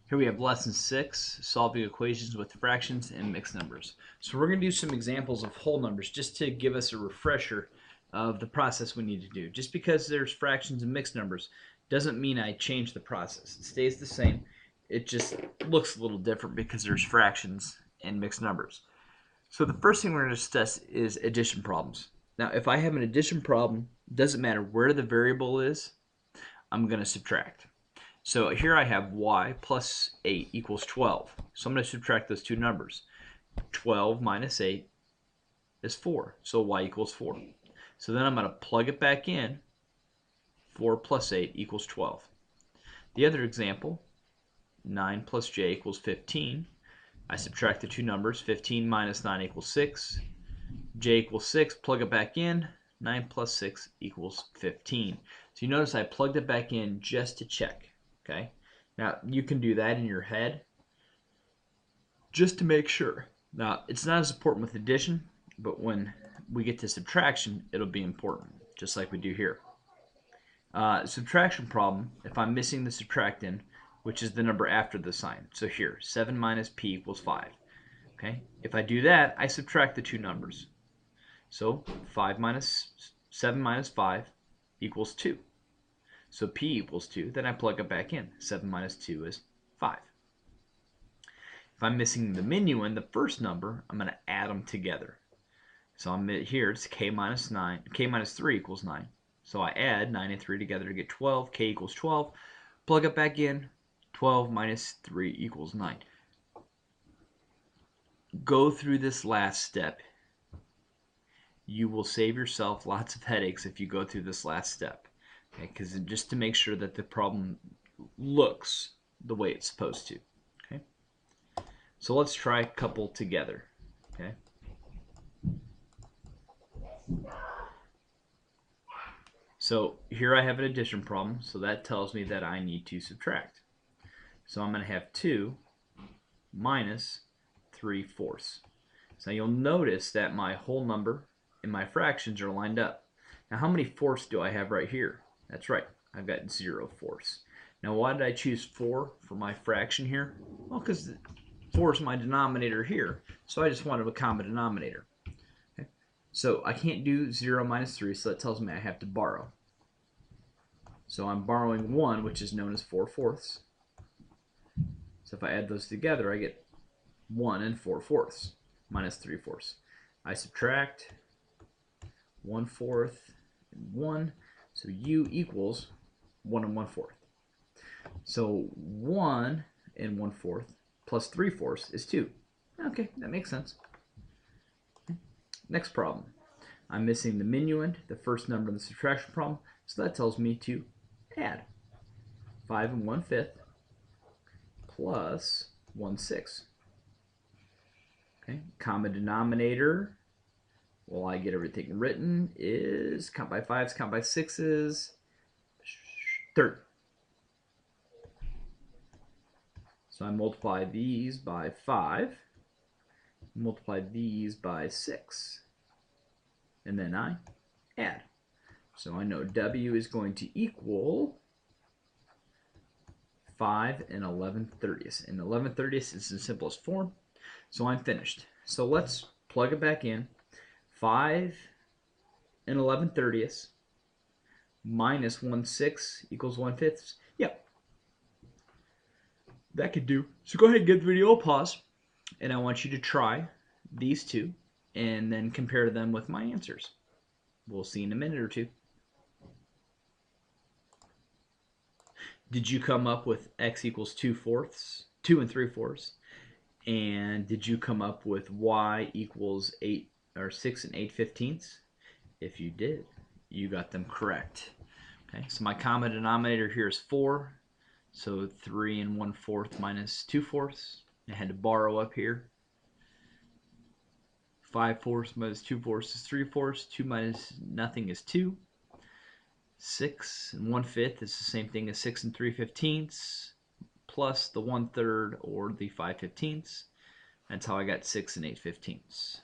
Here we have lesson 6, solving equations with fractions and mixed numbers. So we're going to do some examples of whole numbers just to give us a refresher of the process we need to do. Just because there's fractions and mixed numbers doesn't mean I change the process. It stays the same. It just looks a little different because there's fractions and mixed numbers. So the first thing we're going to discuss is addition problems. Now if I have an addition problem, it doesn't matter where the variable is, I'm going to subtract. So here I have y plus 8 equals 12. So I'm going to subtract those two numbers. 12 minus 8 is 4. So y equals 4. So then I'm going to plug it back in. 4 plus 8 equals 12. The other example, 9 plus j equals 15. I subtract the two numbers. 15 minus 9 equals 6. J equals 6. Plug it back in. 9 plus 6 equals 15. So you notice I plugged it back in just to check. Okay, now you can do that in your head just to make sure. Now it's not as important with addition, but when we get to subtraction, it'll be important, just like we do here. Subtraction problem, if I'm missing the subtractant, which is the number after the sign. So here, 7 minus p equals 5. Okay, if I do that, I subtract the two numbers. So 7 minus 5 equals 2. So p equals 2, then I plug it back in. 7 minus 2 is 5. If I'm missing the minuend, the first number, I'm going to add them together. So I'm here, it's k minus 3 equals 9. So I add 9 and 3 together to get 12. K equals 12. Plug it back in. 12 minus 3 equals 9. Go through this last step. You will save yourself lots of headaches if you go through this last step. Okay, because just to make sure that the problem looks the way it's supposed to. Okay, so let's try a couple together. Okay, so here I have an addition problem, so that tells me that I need to subtract. So I'm going to have 2 minus 3/4. So you'll notice that my whole number and my fractions are lined up. Now how many fourths do I have right here? That's right, I've got 0/4. Now why did I choose 4 for my fraction here? Well, because 4 is my denominator here, so I just wanted a common denominator. Okay. So I can't do 0 minus 3, so that tells me I have to borrow. So I'm borrowing 1, which is known as 4/4. So if I add those together, I get 1 and 4/4 minus 3/4. I subtract 1/4 and 1. So u equals 1 and 1/4. So 1 and 1/4 plus 3/4 is 2. Okay, that makes sense. Next problem. I'm missing the minuend, the first number in the subtraction problem, so that tells me to add 5 and 1/5 plus 1/6. Okay, common denominator. Well, I get everything written is count by 5s, count by 6s, 30. So I multiply these by 5, multiply these by 6, and then I add. So I know W is going to equal 5 and 11/30. And 11/30 is the simplest form, so I'm finished. So let's plug it back in. 5 and 11/30 minus 1/6 equals 1/5. Yep, that could do. So go ahead and give the video a pause, and I want you to try these two and then compare them with my answers. We'll see in a minute or two. Did you come up with x equals 2 and 3/4? And did you come up with y equals 6 and 8/15? If you did, you got them correct. Okay, so my common denominator here is 4. So 3 and 1/4 minus 2/4. I had to borrow up here. 5/4 minus 2/4 is 3/4. 2 minus nothing is 2. 6 and 1/5 is the same thing as 6 and 3/15 plus the 1/3 or the 5/15. That's how I got 6 and 8/15.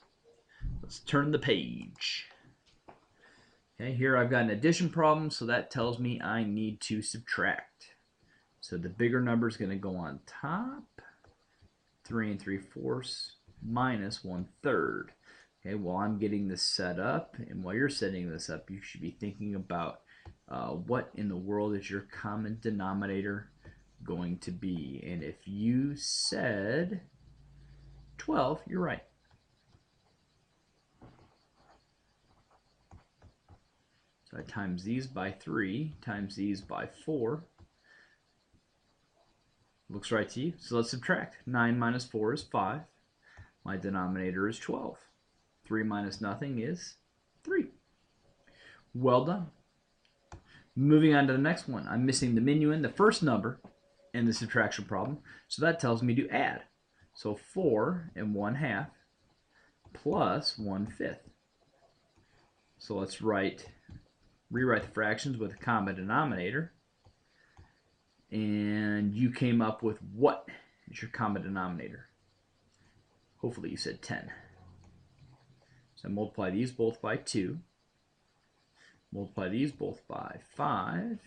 Let's turn the page. Okay, here I've got an addition problem, so that tells me I need to subtract. So the bigger number is going to go on top. 3 3/4 minus 1/3. Okay, while I'm getting this set up, and while you're setting this up, you should be thinking about what in the world is your common denominator going to be. And if you said 12, you're right. So I times these by 3, times these by 4. Looks right to you. So let's subtract. 9 minus 4 is 5. My denominator is 12. 3 minus nothing is 3. Well done. Moving on to the next one. I'm missing the minuend, the first number in the subtraction problem. So that tells me to add. So 4 1/2 plus 1/5. So let's rewrite the fractions with a common denominator. And you came up with what is your common denominator? Hopefully you said 10. So multiply these both by 2. Multiply these both by 5.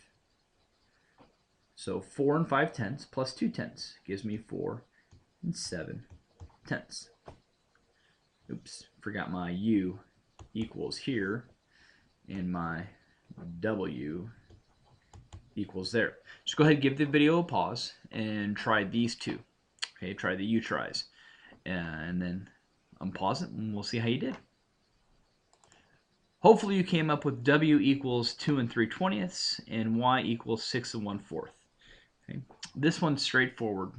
So 4 5/10 plus 2/10 gives me 4 7/10. Oops, forgot my U equals here, and my W equals there. So go ahead and give the video a pause and try these two. Okay, try the U tries. And then unpause it and we'll see how you did. Hopefully you came up with W equals 2 3/20 and Y equals 6 1/4. Okay. This one's straightforward.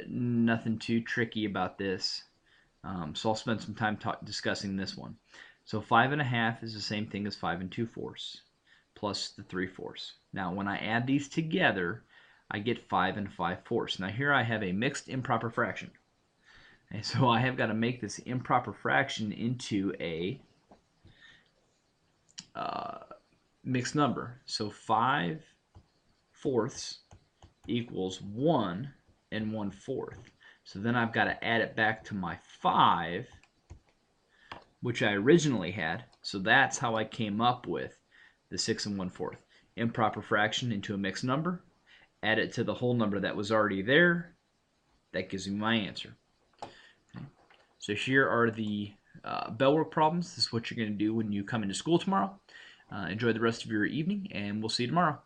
Nothing too tricky about this. So I'll spend some time discussing this one. So 5 1/2 is the same thing as 5 2/4 plus the 3/4. Now when I add these together, I get 5 5/4. Now here I have a mixed improper fraction. And so I have got to make this improper fraction into a mixed number. So 5/4 equals 1 1/4. So then I've got to add it back to my 5, which I originally had. So that's how I came up with the 6 1/4. Improper fraction into a mixed number, add it to the whole number that was already there. That gives me my answer. Okay. So here are the Bellwork problems. This is what you're going to do when you come into school tomorrow. Enjoy the rest of your evening, and we'll see you tomorrow.